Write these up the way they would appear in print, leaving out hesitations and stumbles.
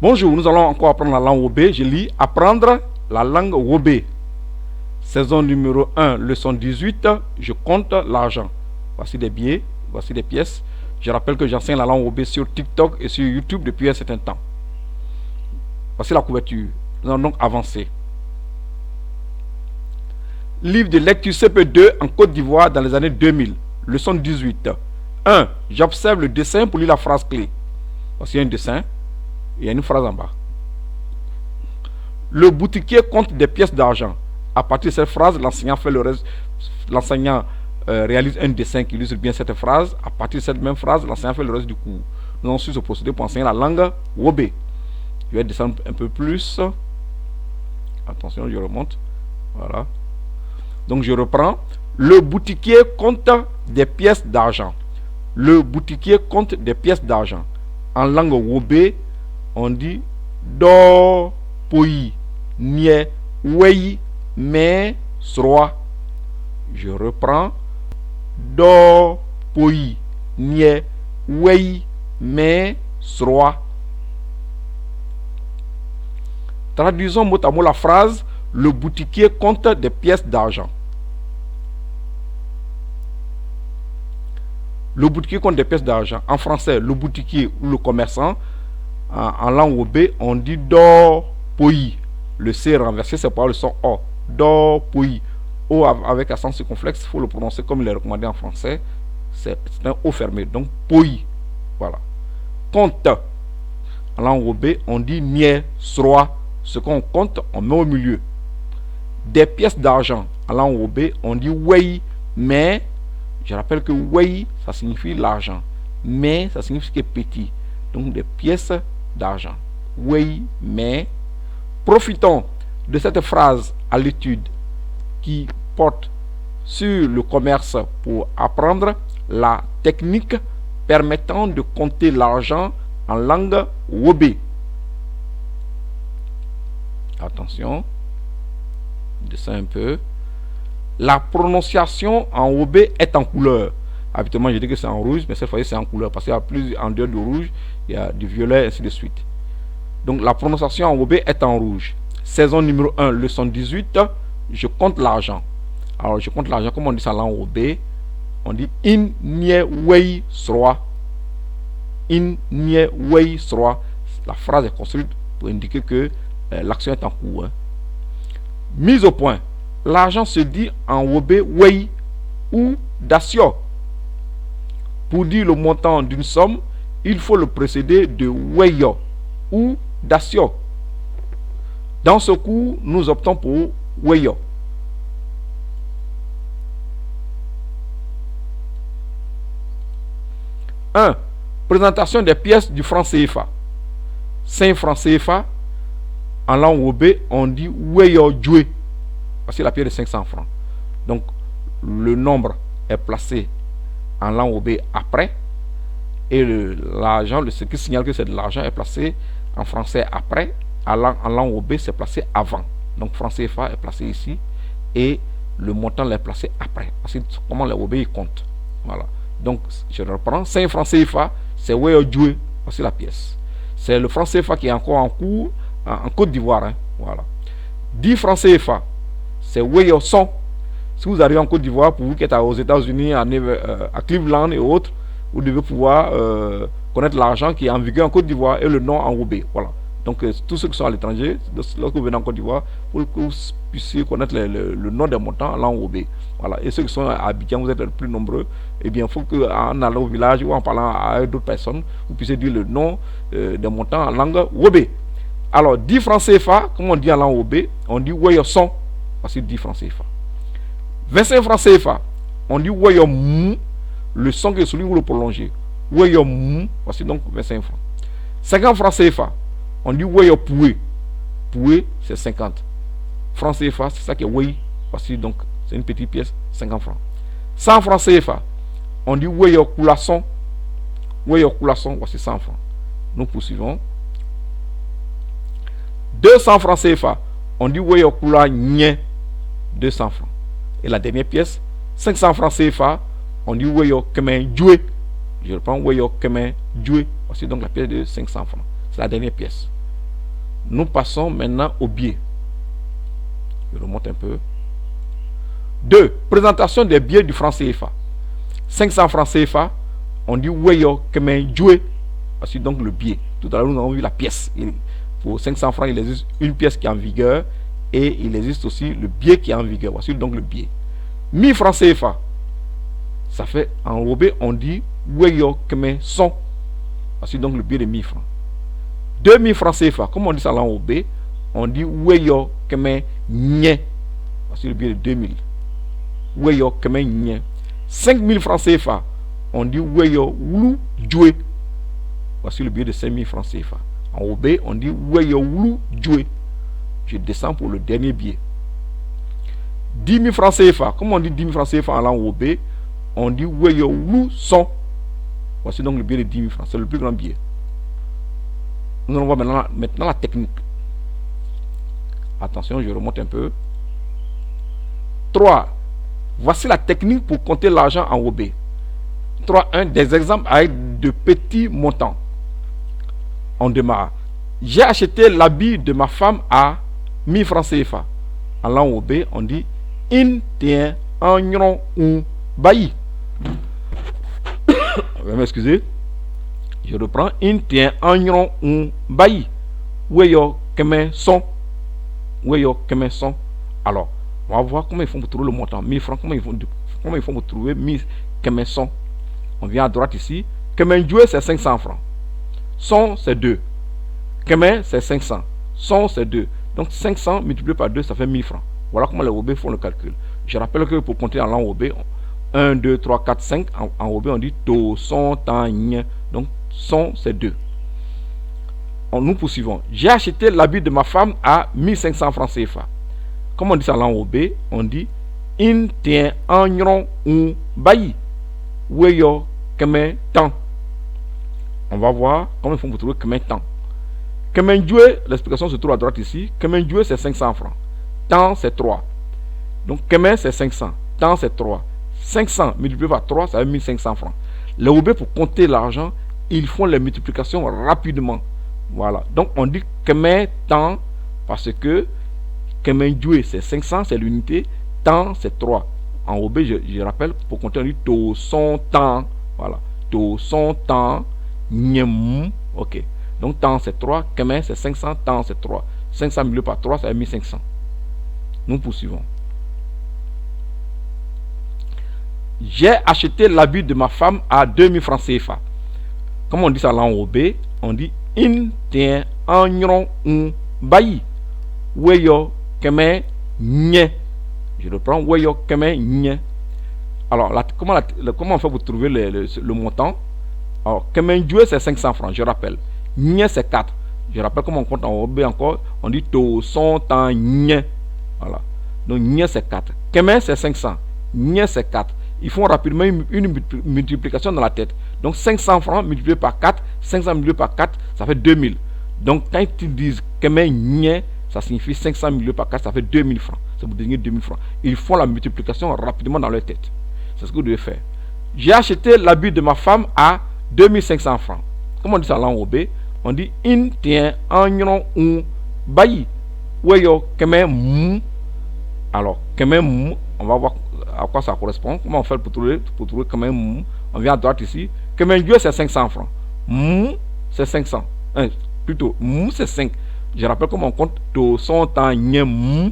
Bonjour, nous allons encore apprendre la langue Wobé. Je lis apprendre la langue Wobé. Saison numéro 1, leçon 18. Je compte l'argent. Voici des billets, voici des pièces. Je rappelle que j'enseigne la langue Wobé sur TikTok et sur YouTube depuis un certain temps. Voici la couverture. Nous allons donc avancer. Livre de lecture CP2 en Côte d'Ivoire dans les années 2000. Leçon 18. 1. J'observe le dessin pour lire la phrase clé. Voici un dessin. Il y a une phrase en bas. Le boutiquier compte des pièces d'argent. À partir de cette phrase, l'enseignant fait le reste. L'enseignant réalise un dessin qui illustre bien cette phrase. À partir de cette même phrase, l'enseignant fait le reste du cours. Nous allons suivre ce procédé pour enseigner la langue Wobé. Je vais descendre un peu plus. Attention, je remonte. Voilà. Donc je reprends. Le boutiquier compte des pièces d'argent. Le boutiquier compte des pièces d'argent. En langue Wobé, on dit do poyi nie wei me sroa. Je reprends. Do poyi nie wei me sroa. Traduisons mot à mot la phrase. Le boutiquier compte des pièces d'argent. Le boutiquier compte des pièces d'argent. En français, le boutiquier ou le commerçant. En langue Wobé, on dit do poyi. Le C renversé, c'est par le son O. Do poyi. O avec accent circonflexe, il faut le prononcer comme il est recommandé en français. C'est un O fermé. Donc poyi. Voilà. Compte. En langue Wobé, on dit nie sroa. Ce qu'on compte, on met au milieu. Des pièces d'argent. En langue Wobé, on dit wei, mais je rappelle que wei, ça signifie l'argent. Mais, ça signifie que petit. Donc, des pièces d'argent. Wei, mais. Profitons de cette phrase à l'étude qui porte sur le commerce pour apprendre la technique permettant de compter l'argent en langue Wobé. Attention. Dessin un peu. La prononciation en Wobé est en couleur. Habituellement, je dis que c'est en rouge, mais cette fois-ci, c'est en couleur. Parce qu'il y a plus en dehors du rouge, il y a du violet, ainsi de suite. Donc, la prononciation en Wobé est en rouge. Saison numéro 1, leçon 18. Je compte l'argent. Alors, je compte l'argent, comme on dit ça en Wobé. On dit in nie wei sroa. In nie wei sroa. La phrase est construite pour indiquer que l'action est en cours. Mise au point. L'argent se dit en Wobé wei ou dasio. Pour dire le montant d'une somme, il faut le précéder de weyo ou dasio. Dans ce cours, nous optons pour weyo. Un. Présentation des pièces du franc CFA. 5 francs CFA. En langue Wobé, on dit weyo djoué. C'est la pièce de 500 francs. Donc, le nombre est placé en langue Wobé après. Et l'argent, ce qui signale que c'est de l'argent, est placé en français après. En langue Wobé, c'est placé avant. Donc, franc CFA est placé ici. Et le montant est placé après. Parce que comment les Wobé comptent. Voilà. Donc, je reprends. 5 francs CFA, c'est weyo djoué. Voici la pièce. C'est le franc CFA qui est encore en cours en Côte d'Ivoire. Hein. Voilà. 10 francs CFA. C'est weyo son. Si vous arrivez en Côte d'Ivoire, pour vous qui êtes aux États-Unis, à Cleveland et autres, vous devez pouvoir connaître l'argent qui est en vigueur en Côte d'Ivoire et le nom en Wobé. Voilà. Donc, tous ceux qui sont à l'étranger, lorsque vous venez en Côte d'Ivoire, pour que vous puissiez connaître le nom des montants en langue Wobé. Voilà. Et ceux qui sont à Abidjan, vous êtes les plus nombreux. Eh bien, il faut qu'en allant au village ou en parlant à d'autres personnes, vous puissiez dire le nom des montants en langue Wobé. Alors, 10 francs CFA, comme on dit en langue Wobé, on dit weyo son. Voici 10 francs CFA. 25 francs CFA, on dit weyo mou, le son qui est celui où le prolonger. Weyo mou, voici donc 25 francs. 50 francs CFA, on dit weyo poué. Poué, c'est 50. Francs CFA, c'est ça qui est wey. Voici donc, c'est une petite pièce, 50 francs. 100 francs CFA, on dit weyo coulasson. Weyo coulasson, voici 100 francs. Nous poursuivons. 200 francs CFA, on dit weyo koula nye. 200 francs. Et la dernière pièce, 500 francs CFA, on dit weyo kemen djoué. Je reprends weyo kemen djoué. Voici donc la pièce de 500 francs. C'est la dernière pièce. Nous passons maintenant au biais. Je remonte un peu. 2. Présentation des billets du franc CFA. 500 francs CFA, on dit Weyo Kemen Joué. Voici donc le billet. Tout à l'heure, nous avons vu la pièce. Pour 500 francs, il existe une pièce qui est en vigueur et il existe aussi le billet qui est en vigueur. Voici donc le billet. 1000 francs CFA, ça fait enrobé, on dit Weyo Kemen Son. Voici donc le billet de 1000 francs. 2000 francs CFA, comme on dit ça l'enrobé, on dit Weyo Kemen Nye. Voici le billet de 2000. Weyo Kemen Nye. 5000 francs CFA, on dit Weyo Wulu Joué. Voici le billet de 5000 francs CFA. En OB, on dit Weyo Wulu Joué. Je descends pour le dernier billet. 10 000 francs CFA. Comment on dit 10 000 francs CFA en langue OB? On dit Weyo Wulu Son. Voici donc le billet de 10 000 francs. C'est le plus grand billet. Nous allons voir maintenant la technique. Attention, je remonte un peu. 3. Voici la technique pour compter l'argent en OB. 3.1. Des exemples avec de petits montants. On démarre. J'ai acheté l'habit de ma femme à 1000 francs CFA. En langue OB, on dit In tien agnon ou bailli. M'excusez. Je reprends. In tien agnon ou bailli. Weyo kemen son. Weyo kemen son. Alors, on va voir comment ils font pour trouver le montant. 1000 francs, comment ils font pour trouver 1000 kemen son. On vient à droite ici. Kemen joué, c'est 500 francs. Son, c'est 2. Kemen, c'est 500. Son, c'est 2. Donc 500 multiplié par 2, ça fait 1000 francs. Voilà comment les OB font le calcul. Je rappelle que pour compter en langue OB, 1, 2, 3, 4, 5. En OB, on dit to, son, tan, nye. Donc son, c'est 2. Nous poursuivons. J'ai acheté l'habit de ma femme à 1500 francs CFA. Comment on dit ça en langue OB? On dit in tien agnon ou bailli. Weyo kemen tan. On va voir comment ils font pour trouver kemen tan. Kemen joué, l'explication se trouve à droite ici. Kemen joué, c'est 500 francs. Tan, c'est 3. Donc kemen, c'est 500. Tan, c'est 3. 500 multiplié par 3, ça fait 1500 francs. Les OB, pour compter l'argent, ils font les multiplications rapidement. Voilà. Donc on dit kemen tan parce que kemen joué, c'est 500, c'est l'unité. Tan, c'est 3. En OB, je rappelle, pour compter, on dit to son tan. Voilà. To son tan. Nyem. Ok. Donc temps c'est 3, kemen c'est 500, temps c'est 3. 500 multiplié par 3, ça fait 1500. Nous poursuivons. J'ai acheté l'habit de ma femme à 2000 francs CFA. Comment on dit ça là en OB? On dit in tien agnon ou bailli. Weyo kemen nye. Je reprends weyo kemen nye. Alors comment on fait pour trouver le montant? Alors kemen joué c'est 500 francs, je rappelle. Nye c'est 4. Je rappelle comment on compte en OB encore. On dit to son tan nye. Voilà. Donc nye c'est 4. Kemen c'est 500. Nye c'est 4. Ils font rapidement une multiplication dans la tête. Donc 500 francs multiplié par 4. 500 multiplié par 4, ça fait 2000. Donc quand ils disent kemen nye, ça signifie 500 multiplié par 4, ça fait 2000 francs. Ça vous donne 2000 francs. Ils font la multiplication rapidement dans leur tête. C'est ce que vous devez faire. J'ai acheté l'habit de ma femme à 2500 francs. Comment on dit ça là en OB? On dit in tien agnon ou bailli. Weyo kemen mou. Alors, kemen mou, on va voir à quoi ça correspond. Comment on fait pour trouver kemen mou? On vient à droite ici. Kemen joué, c'est 500 francs. Mou, c'est 500. Plutôt, mou, c'est 5. Je rappelle comment on compte. To son tan nye mou.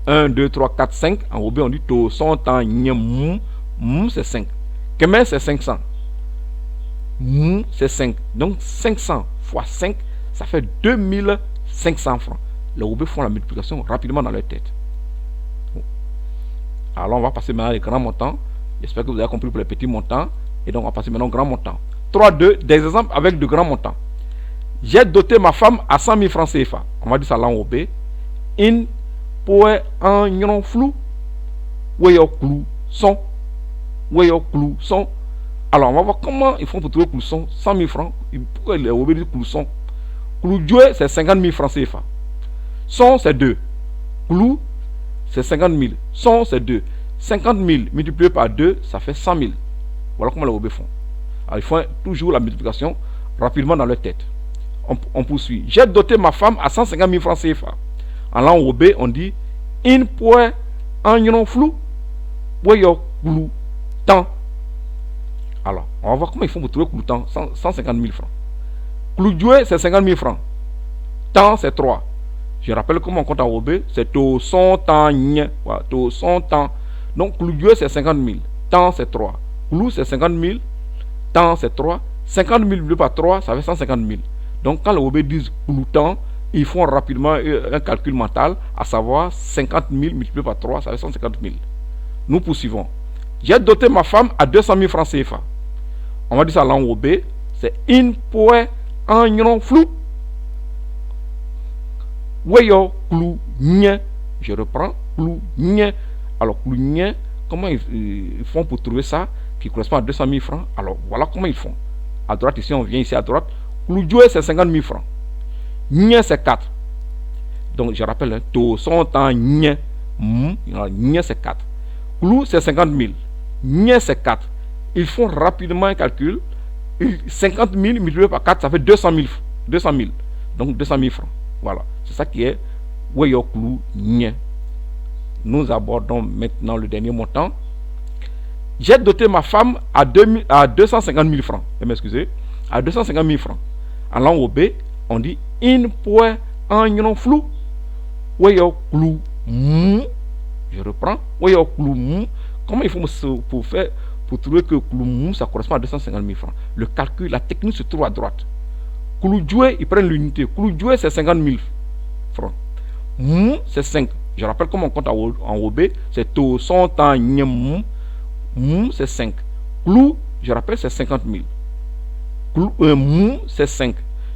1, 2, 3, 4, 5. En OB, on dit to son tan nye mou. Mou, c'est 5. Kemen, c'est 500. Mou, c'est 5. Donc 500 fois 5, ça fait 2500 francs. Les OB font la multiplication rapidement dans leur tête. Alors on va passer maintenant les grands montants. J'espère que vous avez compris pour les petits montants. Et donc on va passer maintenant aux grands montants. 3.2, des exemples avec de grands montants. J'ai doté ma femme à 100 000 francs CFA. On va dire ça là en OB. In poe en yon flou. Weyo clou son. Weyo clou son. Alors, on va voir comment ils font pour trouver Clousson. 100 000 francs. Pourquoi il est obéi Clousson? Clou joué, c'est 50 000 francs CFA. Son, c'est 2. Clou, c'est 50 000. Son, c'est 2. 50 000 multiplié par 2, ça fait 100 000. Voilà comment les OB font. Alors, ils font toujours la multiplication rapidement dans leur tête. On poursuit. J'ai doté ma femme à 150 000 francs CFA. En langue OB, on dit in poe en flou. Voyons, clou, temps. Alors, on va voir comment ils font pour trouver clou temps. 150 000 francs. Clou joué, c'est 50 000 francs. Temps, c'est 3. Je rappelle comment on compte en OB. C'est tout son temps. Voilà, tout son temps. Donc, clou joué, c'est 50 000. Temps, c'est 3. Clou, c'est 50 000. Temps, c'est 3. 50 000 multiplié par 3, ça fait 150 000. Donc, quand le OB dit clou temps, ils font rapidement un calcul mental, à savoir 50 000 multiplié par 3, ça fait 150 000. Nous poursuivons. J'ai doté ma femme à 200 000 francs CFA. On va dire ça en langue OB, c'est in poe en flou. Weyo clou nye. Je reprends, clou nye. Alors, clou nye, comment ils font pour trouver ça qui correspond à 200 000 francs? Alors, voilà comment ils font. À droite, ici, on vient ici à droite. Clou joué, c'est 50 000 francs. Nye, c'est 4. Donc, je rappelle, hein, tout son temps nye. Nye, c'est 4. Clou, c'est 50 000. Nye, c'est 4. Ils font rapidement un calcul. 50 000 multiplié par 4, ça fait 200 000. 200 000. Donc, 200 000 francs. Voilà. C'est ça qui est Weyo clou nye. Nous abordons maintenant le dernier montant. J'ai doté ma femme à 250 000 francs. M'excusez. À 250 000 francs. En langue OB, on dit in poe en flou. Weyo clou mou. Je reprends. Weyo clou mou. Comment il faut pour trouver que clou mou, ça correspond à 250 000 francs? Le calcul, la technique se trouve à droite. Clou joué, ils prennent l'unité. Clou joué, c'est 50 000 francs. Mou, c'est 5. Je rappelle comment on compte en OB. C'est tout son temps mou. Mou, c'est 5. Clou, je rappelle, c'est 50 000. Clou, mou, c'est 5.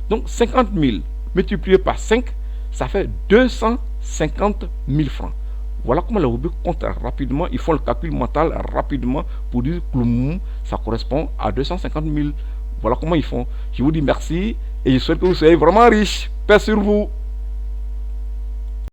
Donc, 50 000 multiplié par 5, ça fait 250 000 francs. Voilà comment les OB comptent rapidement. Ils font le calcul mental rapidement pour dire que le mou, ça correspond à 250 000. Voilà comment ils font. Je vous dis merci et je souhaite que vous soyez vraiment riches. Paix sur vous.